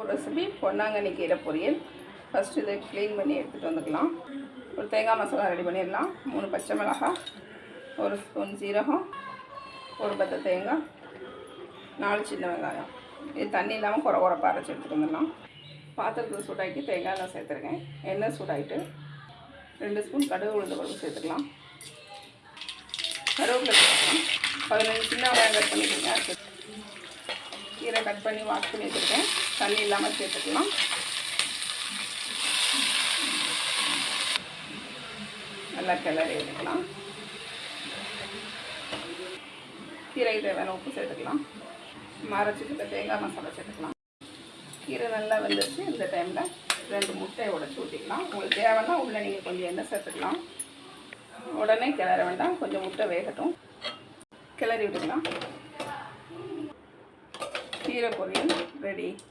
ஒரு ரெசிபி பொன்னாங்கண்ணி கீரை பொரியல். ஃபஸ்ட்டு இதை க்ளீன் பண்ணி எடுத்துகிட்டு வந்துக்கலாம். ஒரு தேங்காய் மசாலா ரெடி பண்ணிடலாம். 3 பச்சை மிளகாய், 1 ஸ்பூன் சீரகம், ஒரு பத்த தேங்காய், 4 சின்ன வெங்காயம். இது தண்ணி இல்லாமல் குறப்பாக அரைச்சி எடுத்துகிட்டு வந்துடலாம். பாத்திரத்தில் சூடாகிட்டு தேங்காய் எண்ணெய் சேர்த்துருக்கேன். எண்ணெய் சூடாகிட்டு 2 ஸ்பூன் கடுகு உளுந்து பருப்பு சேர்த்துக்கலாம். கருவேப்பிலை சேர்த்துக்கலாம். 15 சின்ன வெங்காயம் கட் பண்ணிக்கோங்க. கீரை கட் பண்ணி வாஷ் பண்ணி வச்சுருக்கேன். தண்ணி இல்லாமல் சேர்த்துக்கலாம். நல்லா கிளறி எடுக்கலாம். கீரைக்கு தேவையான உப்பு சேர்த்துக்கலாம். மரைச்சி தேங்காய் மசாலா சேர்த்துக்கலாம். கீரை நல்லா வெந்துருச்சு. இந்த டைமில் 2 முட்டையை உடச்சி ஊற்றிக்கலாம். உங்களுக்கு தேவைன்னா உள்ளே நீங்கள் கொஞ்சம் எண்ணெய் சேர்த்துக்கலாம். உடனே கிளற வேண்டாம், கொஞ்சம் முட்டை வேகட்டும். கிளறி விட்டுக்கலாம். கீரை பொரியல் ரெடி.